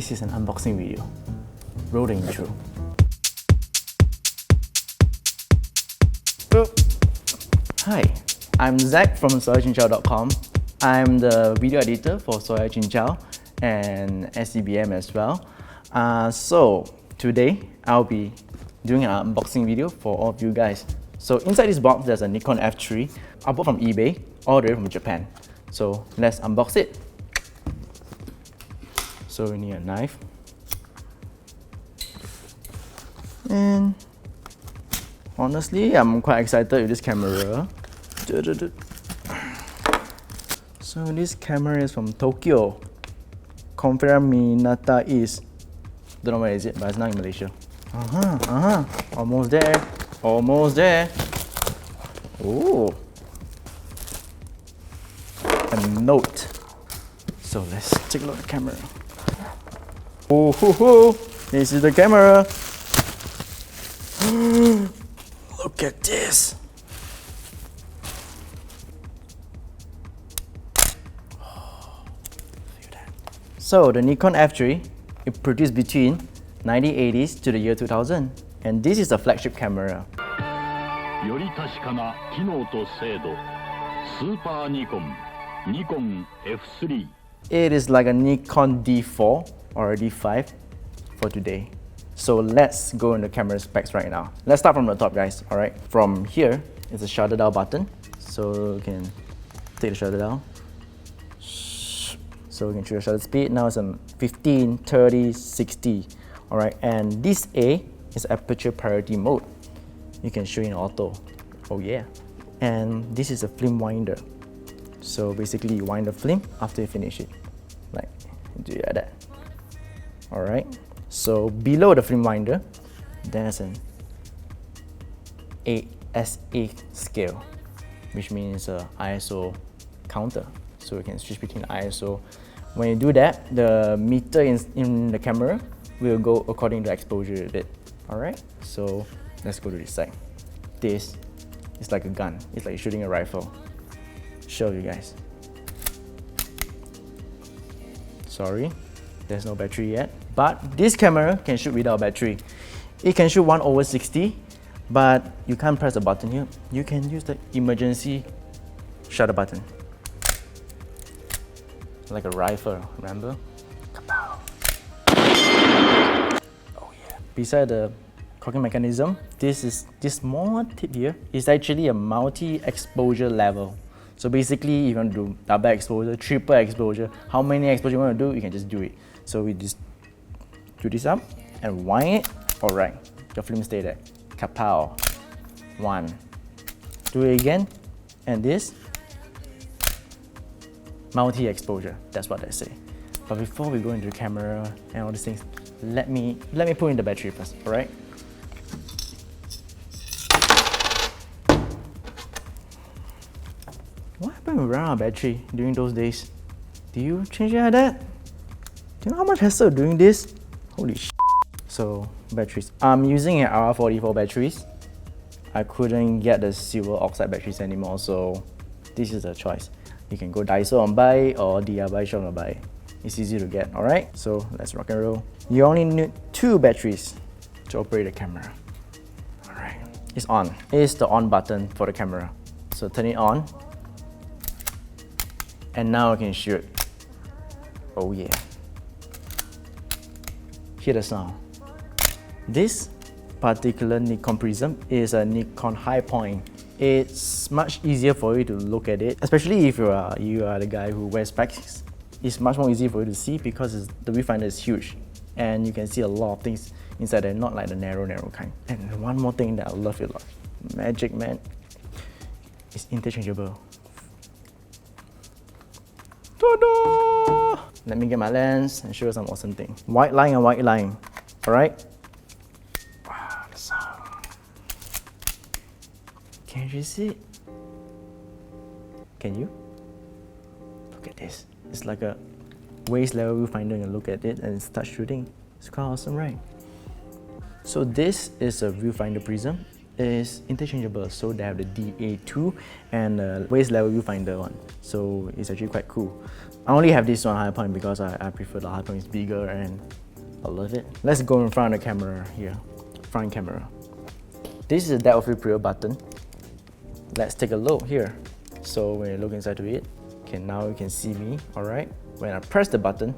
This is an unboxing video. Roll the intro. Hi, I'm Zach from soyachinchow.com. I'm the video editor for Soya Chinchow and SCBM as well. So today I'll be doing an unboxing video for all of you guys. So inside this box there's a Nikon F3 I bought from eBay all the way from Japan. So let's unbox it. So we need a knife. And honestly, I'm quite excited with this camera. So this camera is from Tokyo. Confirm Minata is. Don't know where is it, but it's not in Malaysia. Almost there. Almost there. Oh. A note. So let's take a look at the camera. Oh, this is the camera. Look at this. Feel that. So the Nikon F3, it produced between 1980s to the year 2000, and this is a flagship camera. より確かな機能と精度、スーパーニコン、Nikon F3. It is like a Nikon D4 or a D5 for today. So let's go into camera specs right now. Let's start from the top, guys. All right. From here is a shutter down button. So you can take the shutter down. So we can choose the shutter speed. Now it's on 15, 30, 60. All right. And this A is aperture priority mode. You can show in auto. Oh yeah. And this is a film winder. So basically you wind the film after you finish it. Like, do that. All right. So below the film winder, there's an ASA scale, which means ISO counter. So we can switch between ISO. When you do that, the meter in the camera will go according to exposure you did. All right. So let's go to this side. This is like a gun. It's like shooting a rifle. Show you guys. Sorry, there's no battery yet. But this camera can shoot without battery. It can shoot 1/60, but you can't press the button here. You can use the emergency shutter button. Like a rifle, remember? Kapow. Oh yeah. Beside the cocking mechanism, this small tip here is actually a multi-exposure level. So basically, if you want to do double exposure, triple exposure, how many exposure you want to do, you can just do it. So we just do this up and wind it. Alright, your film stay there. Kapow. One. Do it again. And this. Multi-exposure. That's what I say. But before we go into the camera and all these things, let me put in the battery first. Alright? What happened when we ran out of battery during those days? Do you change it like that? Do you know how much hassle doing this? Holy sh**. So, batteries. I'm using an RR44 batteries. I couldn't get the silver oxide batteries anymore, so this is the choice. You can go Daiso and buy or DIY shop and buy. It's easy to get, alright? So, let's rock and roll. You only need 2 batteries to operate the camera. Alright, it's on. It's the on button for the camera. So, turn it on. And now I can shoot. Oh yeah. Hear the sound. This particular Nikon prism is a Nikon high point. It's much easier for you to look at it, especially if you are the guy who wears specs. It's much more easy for you to see because the viewfinder is huge and you can see a lot of things inside there, not like the narrow kind. And one more thing that I love it a lot, magic man, it's interchangeable. Ta-da! Let me get my lens and show you some awesome thing. White line and white line. Alright? Wow, the sound. Can you see it? Can you? Look at this. It's like a waist level viewfinder and look at it and start shooting. It's quite awesome, right? So this is a viewfinder prism. is interchangeable. So they have the DA2 and the waist level viewfinder one. So it's actually quite cool. I only have this one high point because I prefer the high point is bigger and I love it. Let's go in front of the camera here. Front camera. This is a depth of field preview button. Let's take a look here. So when you look inside to it, okay, now you can see me, alright? When I press the button,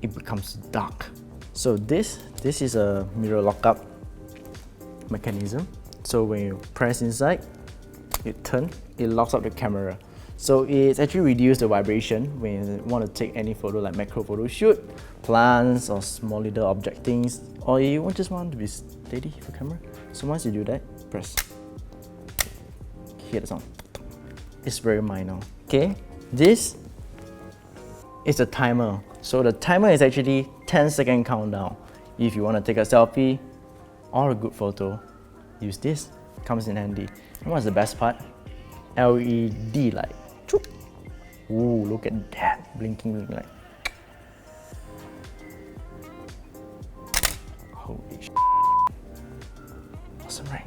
it becomes dark. So this is a mirror lockup mechanism. So when you press inside, it locks up the camera. So it's actually reduced the vibration when you want to take any photo like macro photo shoot, plants or small little object things, or you just want to be steady for camera. So once you do that, press. Hear the sound. It's very minor. Okay, this is a timer. So the timer is actually 10-second countdown. If you want to take a selfie or a good photo, use this. Comes in handy. And what's the best part? LED light. Ooh, look at that, blinking light. Holy sh**. Awesome, right?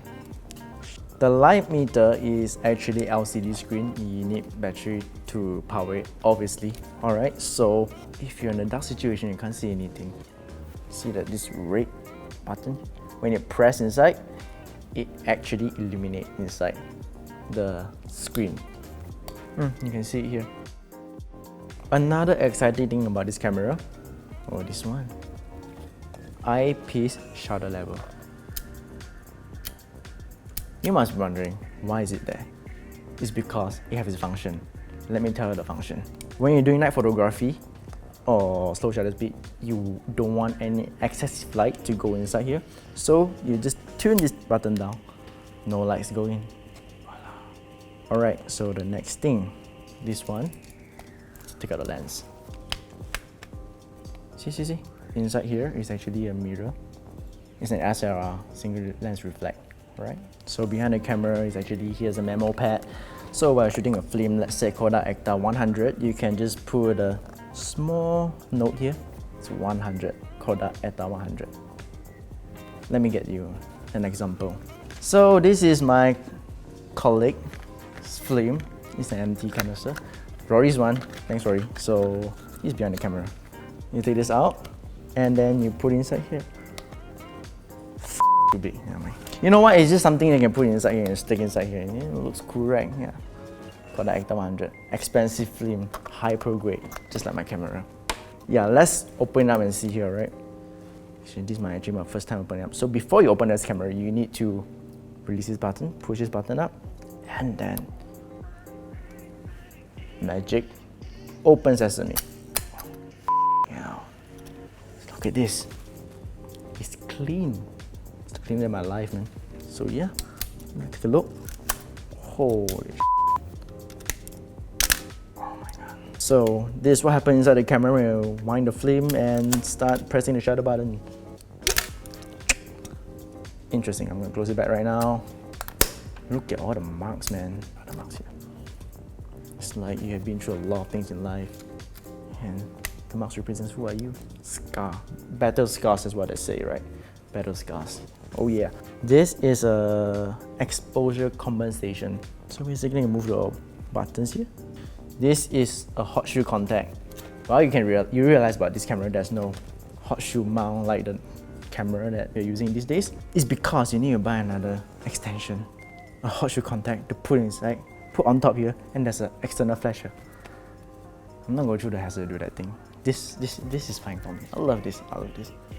The light meter is actually LCD screen. You need battery to power it, obviously. Alright, so if you're in a dark situation, you can't see anything. See that this red button, when you press inside, it actually illuminates inside the screen. You can see it here. Another exciting thing about this camera, this one, eyepiece shutter level. You must be wondering, why is it there? It's because it has its function. Let me tell you the function. When you're doing night photography or slow shutter speed, you don't want any excessive light to go inside here. So you just turn this button down, no lights go in. Alright, so the next thing, this one, take out the lens. See? Inside here is actually a mirror. It's an SLR, single lens reflect, right? So behind the camera is actually, here's a memo pad. So while shooting a film, let's say Kodak Ektar 100, you can just put a small note here. It's 100, Kodak Ektar 100. Let me get you an example. So this is my colleague's film. It's an empty canister. Rory's one, thanks Rory. So he's behind the camera. You take this out, and then you put it inside here. Too big, never mind. You know what? It's just something you can put inside here and stick inside here. And it looks cool, right? Yeah. Got the Ektar 100. Expensive film, high pro grade, just like my camera. Yeah, let's open it up and see here, right? Actually, this is actually my first time opening up. So before you open this camera, you need to release this button, push this button up, and then magic, open sesame. Yeah. Look at this. It's clean. It's cleaner than my life, man. So yeah, take a look. Holy sh**. Oh my god. So this is what happens inside the camera when you wind the film and start pressing the shutter button. Interesting. I'm gonna close it back right now. Look at all the marks, man. All the marks here. It's like you have been through a lot of things in life, and the marks represents who are you. Scar. Battle scars is what they say, right? Battle scars. Oh yeah. This is a exposure compensation. So basically you move the buttons here. This is a hot shoe contact. Well, you realize about this camera, there's no hot shoe mount like the camera that you're using these days. It's because you need to buy another extension, a hot shoe contact to put inside, put on top here, and there's an external flasher. I'm not going through the hassle to do that thing. This is fine for me. I love this.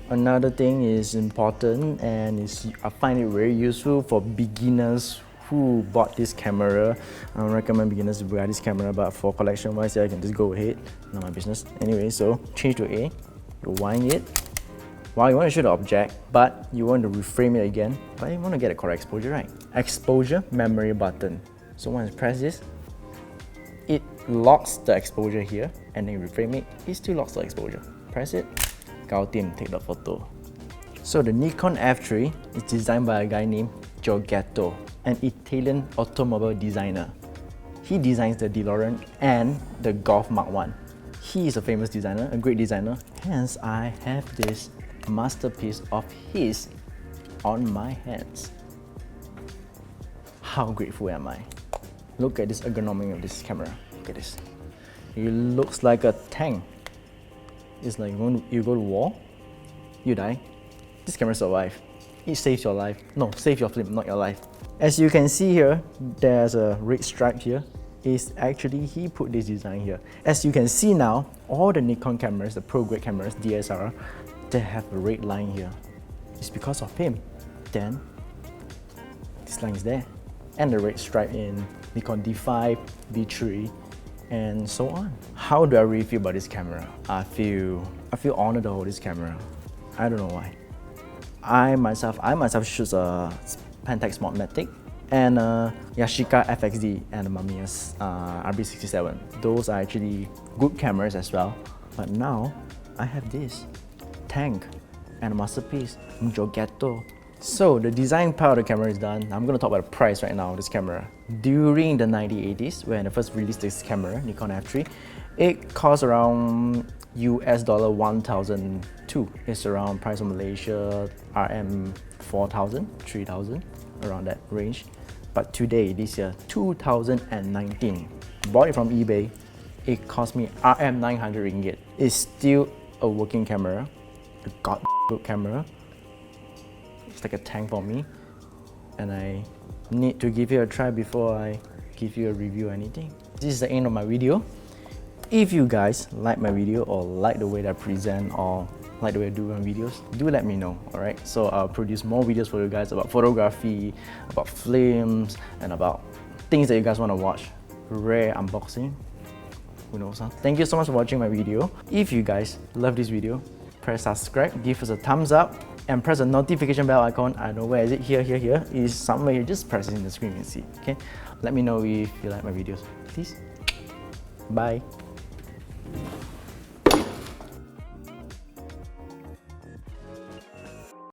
Another thing is important, and I find it very useful for beginners who bought this camera. I don't recommend beginners to buy this camera, but for collection wise, yeah, I can just go ahead. Not my business. Anyway, so change to A, you wind it. Well, you want to shoot the object, but you want to reframe it again, but you want to get the correct exposure, right? Exposure memory button. So once you press this, it locks the exposure here, and then you reframe it, it still locks the exposure. Press it, Gao Tim, take the photo. So the Nikon F3 is designed by a guy named Giorgetto, an Italian automobile designer. He designs the DeLorean and the Golf Mark 1. He is a famous designer, a great designer, hence I have this masterpiece of his on my hands. How grateful am I? Look at this ergonomics of this camera. Look at this. It looks like a tank. It's like when you go to war, you die. This camera survives. It saves your life. No, save your film, not your life. As you can see here, there's a red stripe here. It's actually, he put this design here. As you can see now, all the Nikon cameras, the pro grade cameras, DSLR, they have a red line here. It's because of him. Then, this line is there. And the red stripe in Nikon D5, D3, and so on. How do I really feel about this camera? I feel honored to hold this camera. I don't know why. I myself choose a Pentax Magnetic and Yashica FXD and Mamiya's RB67. Those are actually good cameras as well. But now I have this tank and a masterpiece, Mucho Ghetto. So the design part of the camera is done. I'm going to talk about the price right now of this camera. During the 1980s, when I first released this camera, Nikon F3, it cost around US dollar 1,002. It's around price of Malaysia, RM 4,000, 3,000, around that range. But today, this year, 2019, bought it from eBay. It cost me RM 900 ringgit. It's still a working camera, a good camera. It's like a tank for me, and I need to give it a try before I give you a review or anything. This is the end of my video. If you guys like my video or like the way that I present or like the way I do my videos, do let me know, alright? So I'll produce more videos for you guys about photography, about films, and about things that you guys want to watch. Rare unboxing, who knows, huh? Thank you so much for watching my video. If you guys love this video, press subscribe, give us a thumbs up, and press the notification bell icon. I know where is it, here, it is somewhere here, just press it in the screen and see, okay? Let me know if you like my videos, please. Bye.